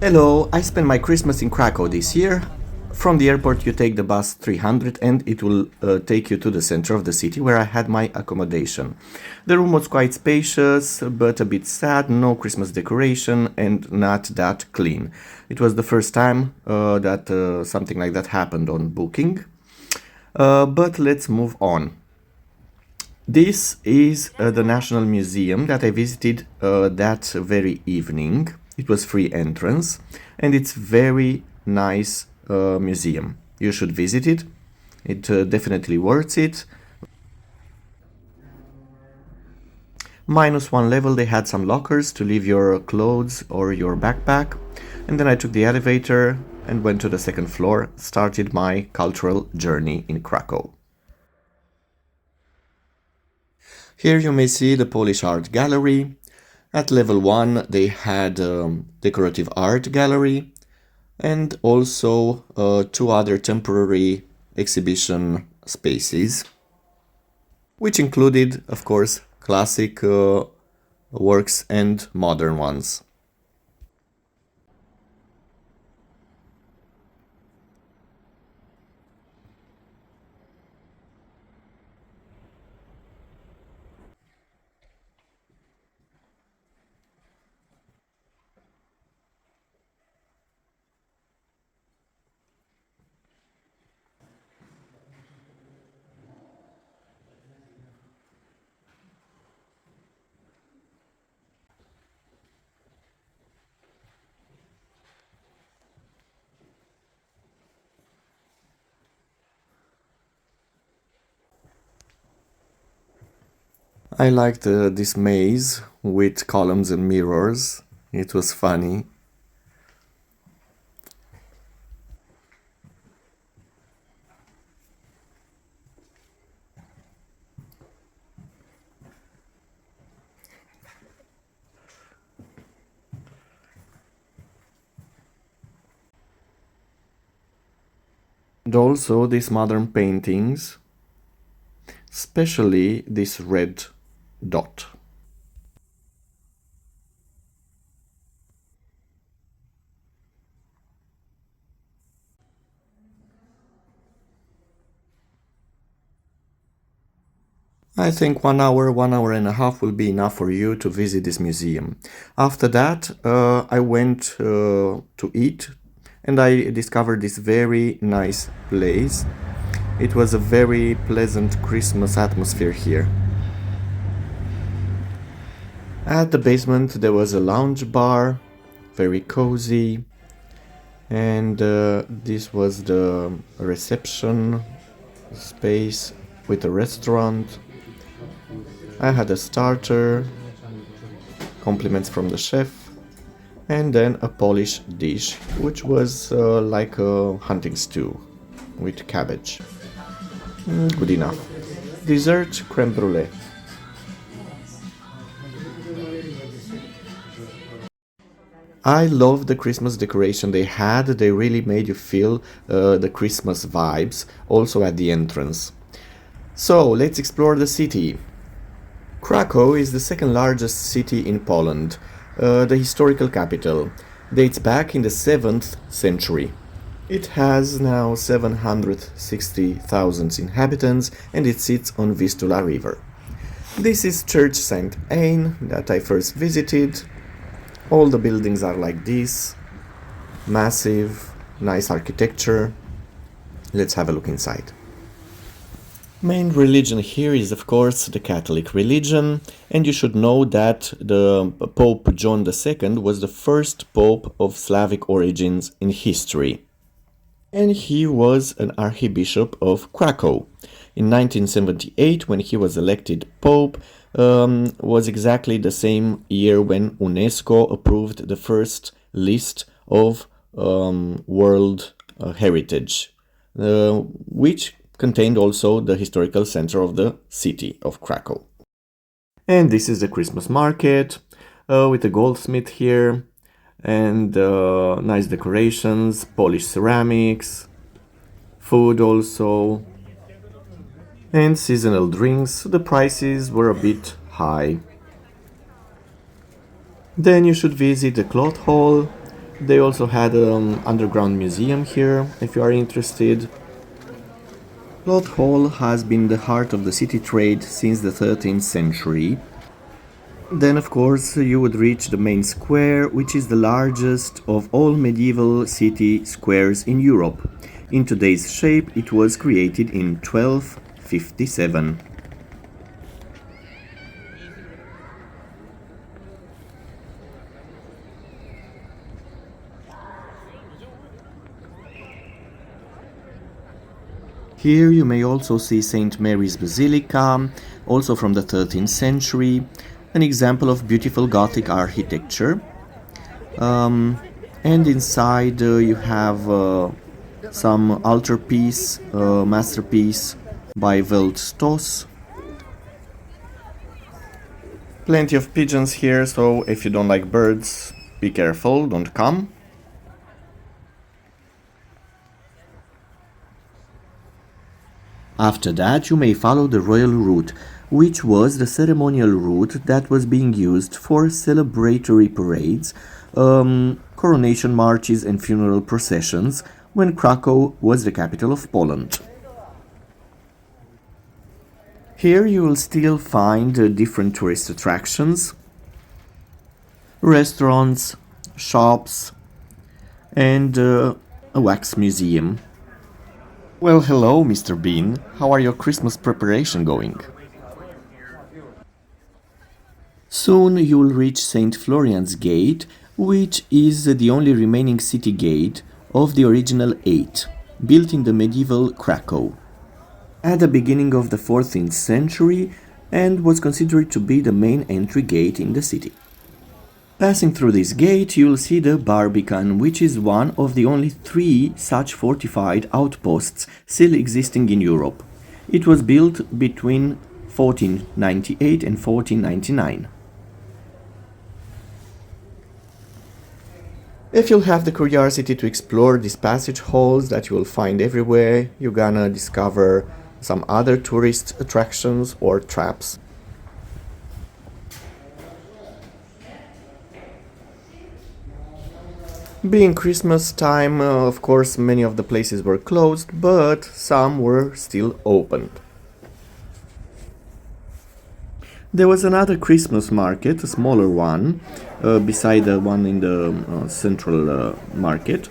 Hello, I spent my Christmas in Krakow this year. From the airport you take the bus 300 and it will take you to the center of the city where I had my accommodation. The room was quite spacious but a bit sad, no Christmas decoration and not that clean. It was the first time that something like that happened on booking. But let's move on. This is the National Museum that I visited that very evening. It was free entrance and it's very nice museum. You should visit it. It definitely worth it. -1 level they had some lockers to leave your clothes or your backpack. And then I took the elevator and went to the second floor, started my cultural journey in Krakow. Here you may see the Polish art gallery. At level 1 they had decorative art gallery and also 2 other temporary exhibition spaces, which included, of course, classic works and modern ones. I liked this maze with columns and mirrors. It was funny. And also these modern paintings, especially this red dot. I think 1 hour and a half will be enough for you to visit this museum. After that, I went to eat and I discovered this very nice place. It was a very pleasant Christmas atmosphere here. At the basement there was a lounge bar, very cozy, and this was the reception space with a restaurant. I had a starter, compliments from the chef, and then a Polish dish, which was like a hunting stew with cabbage. Good enough. Dessert, creme brulee. I love the Christmas decoration they had. They really made you feel the Christmas vibes, also at the entrance. So, let's explore the city. Krakow is the second largest city in Poland, the historical capital. Dates back in the 7th century. It has now 760,000 inhabitants and it sits on Vistula River. This is Church St. Anne that I first visited. All the buildings are like this, massive, nice architecture. Let's have a look inside. Main religion here is of course the Catholic religion, and you should know that the Pope John II was the first Pope of Slavic origins in history. And he was an Archbishop of Krakow. In 1978, when he was elected Pope, was exactly the same year when UNESCO approved the first list of World Heritage, which contained also the historical center of the city of Krakow. And this is the Christmas market with a goldsmith here and nice decorations, Polish ceramics, food also, and seasonal drinks. The prices were a bit high. Then you should visit the cloth hall They also had an underground museum here, if you are interested. Cloth Hall has been the heart of the city trade since the 13th century. Then, of course, you would reach the main square, which is the largest of all medieval city squares in Europe. In today's shape, it was created in 1257. Here you may also see St. Mary's Basilica, also from the 13th century, an example of beautiful Gothic architecture. And inside you have some altarpiece, masterpiece by Welt Stoss. Plenty of pigeons here, so if you don't like birds, be careful, don't come. After that, you may follow the royal route, which was the ceremonial route that was being used for celebratory parades, coronation marches and funeral processions when Krakow was the capital of Poland. Here you will still find different tourist attractions, restaurants, shops, and a wax museum. Well, hello, Mr. Bean. How are your Christmas preparation going? Soon you will reach St. Florian's Gate, which is the only remaining city gate of the original 8, built in the medieval Krakow, at the beginning of the 14th century, and was considered to be the main entry gate in the city. Passing through this gate, you'll see the Barbican, which is one of the only 3 such fortified outposts still existing in Europe. It was built between 1498 and 1499. If you'll have the curiosity to explore these passage halls that you will find everywhere, you're gonna discover some other tourist attractions or traps. Being Christmas time, of course, many of the places were closed, but some were still open. There was another Christmas market, a smaller one, beside the one in the central market.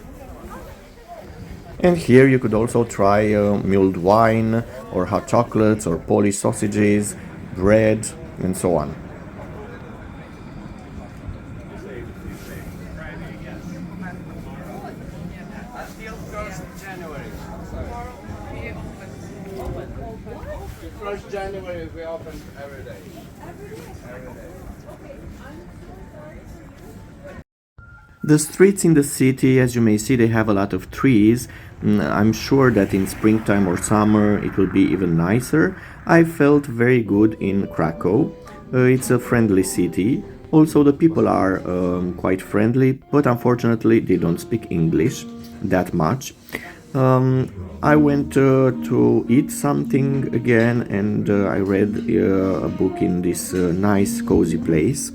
And here you could also try mulled wine, or hot chocolates, or Polish sausages, bread, and so on. January we open every day. The streets in the city, as you may see, they have a lot of trees. I'm sure that in springtime or summer it will be even nicer. I felt very good in Krakow. It's a friendly city. Also, the people are quite friendly, but unfortunately they don't speak English that much. I went to eat something again, and I read a book in this nice cozy place.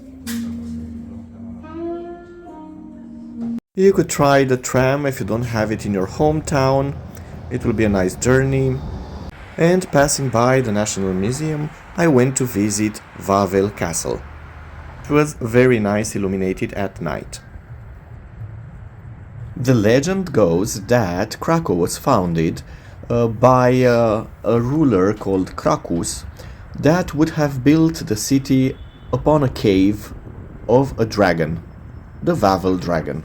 You could try the tram if you don't have it in your hometown. It will be a nice journey. And passing by the National Museum, I went to visit Wawel Castle. It was very nice, illuminated at night. The legend goes that Krakow was founded by a ruler called Cracus that would have built the city upon a cave of a dragon, the Wawel dragon.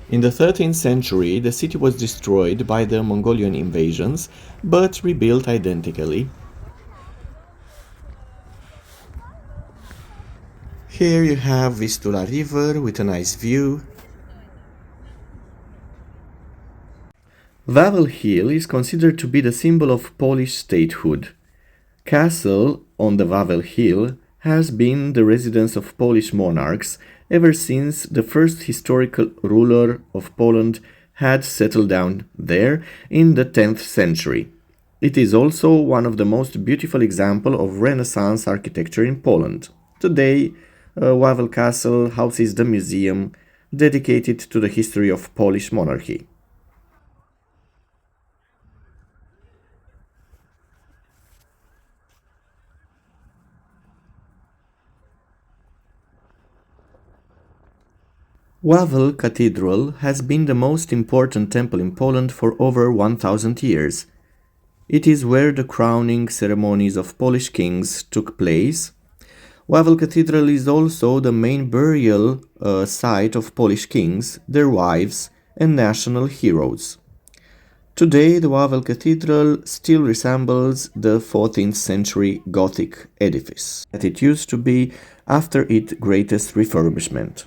In the 13th century, the city was destroyed by the Mongolian invasions, but rebuilt identically. Here you have Vistula River with a nice view. Wawel Hill is considered to be the symbol of Polish statehood. Castle on the Wawel Hill has been the residence of Polish monarchs ever since the first historical ruler of Poland had settled down there in the 10th century. It is also one of the most beautiful examples of Renaissance architecture in Poland. Today, Wawel Castle houses the museum dedicated to the history of Polish monarchy. Wawel Cathedral has been the most important temple in Poland for over 1000 years. It is where the crowning ceremonies of Polish kings took place. Wawel Cathedral is also the main burial site of Polish kings, their wives, and national heroes. Today, the Wawel Cathedral still resembles the 14th century Gothic edifice that it used to be after its greatest refurbishment.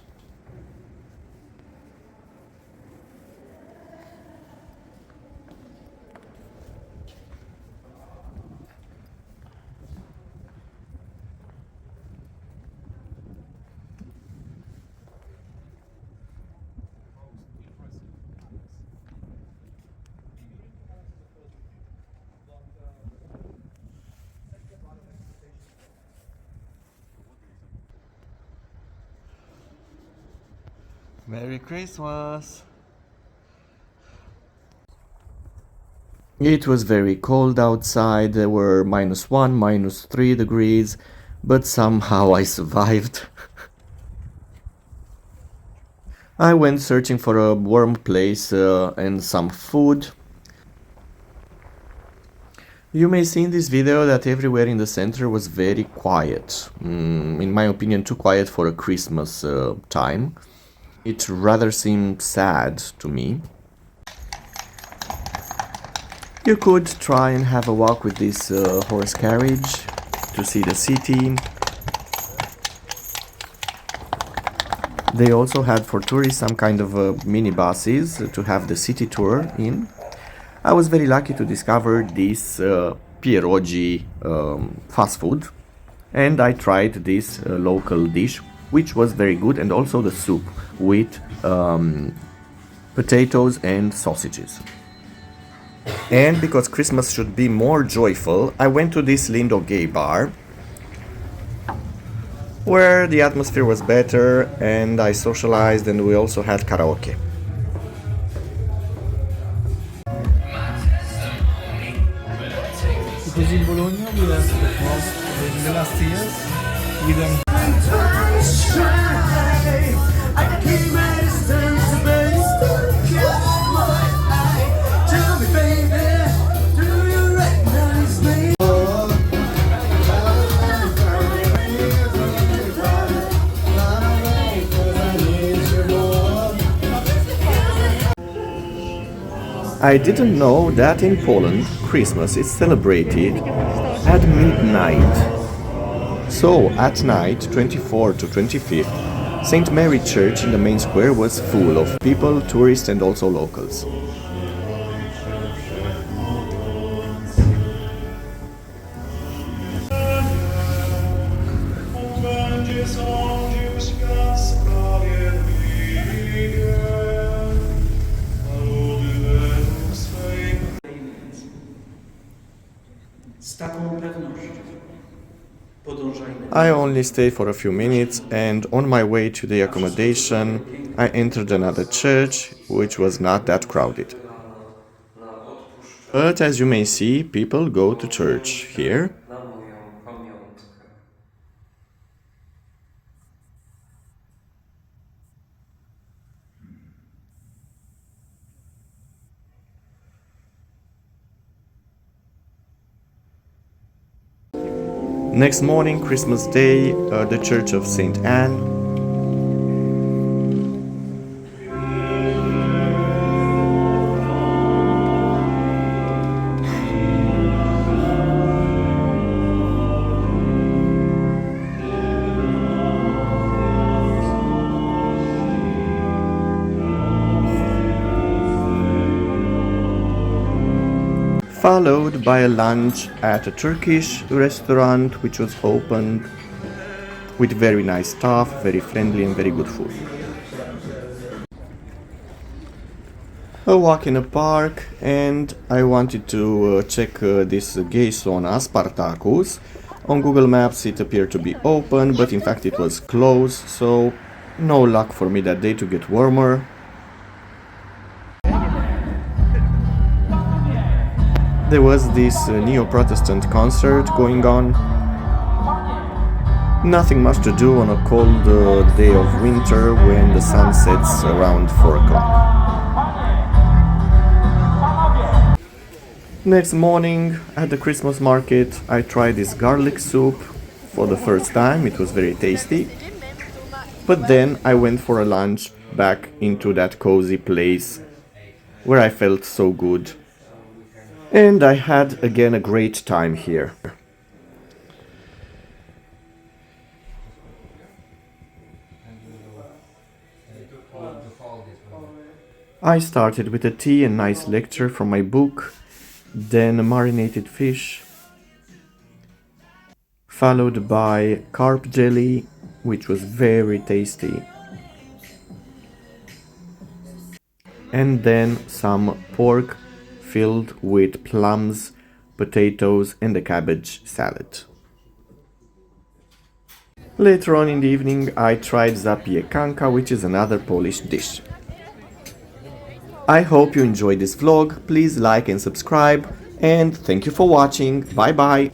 Merry Christmas! It was very cold outside, there were -1, -3 degrees, but somehow I survived. I went searching for a warm place and some food. You may see in this video that everywhere in the center was very quiet. In my opinion, too quiet for a Christmas time. It rather seemed sad to me. You could try and have a walk with this horse carriage to see the city. They also had for tourists some kind of minibuses to have the city tour in. I was very lucky to discover this Pierogi fast food, and I tried this local dish, which was very good, and also the soup with potatoes and sausages. And because Christmas should be more joyful, I went to this Lindo Gay bar, where the atmosphere was better and I socialized, and we also had karaoke. Because in Bologna we left the last years we don't. I didn't know that in Poland, Christmas is celebrated at midnight. So, at night, 24th to 25th, St. Mary Church in the main square was full of people, tourists and also locals. I only stayed for a few minutes, and on my way to the accommodation I entered another church, which was not that crowded. But as you may see, people go to church here. Next morning, Christmas Day, the Church of St. Anne. Followed by a lunch at a Turkish restaurant which was opened with very nice staff, very friendly and very good food. A walk in a park, and I wanted to check this gay sauna, Spartacus. On Google Maps it appeared to be open, but in fact it was closed, so No luck for me that day to get warmer. There was this neo-Protestant concert going on. Nothing much to do on a cold day of winter when the sun sets around 4 o'clock. Next morning at the Christmas market I tried this garlic soup for the first time. It was very tasty. But then I went for a lunch back into that cozy place where I felt so good. And I had again a great time here. I started with a tea and nice lecture from my book, then a marinated fish, followed by carp jelly, which was very tasty, and then some pork filled with plums, potatoes and a cabbage salad. Later on in the evening I tried Zapiekanka, which is another Polish dish. I hope you enjoyed this vlog. Please like and subscribe, and thank you for watching. Bye bye!